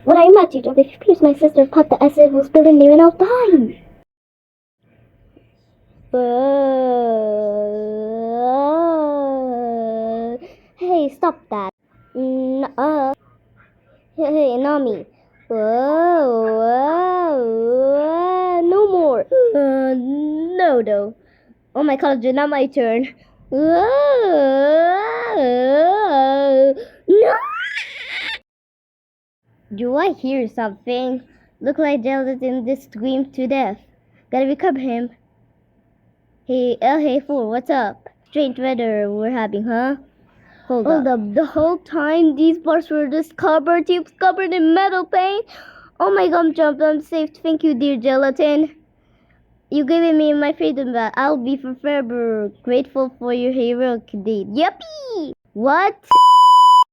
When I met you, if you please, my sister thought the acid was spilling me and I'll die. Hey, stop that. Hey, Nami. No more. No. Oh my god, now my turn. No! Do I hear something? Look like Gelatin just screamed to death. Gotta recover him. Hey, fool, what's up? Strange weather we're having, huh? Hold up. The whole time these bars were just covered in metal paint? Oh my god, I'm safe. Thank you, dear Gelatin. You gave me my freedom back. I'll be forever grateful for your heroic deed. Yuppie! What?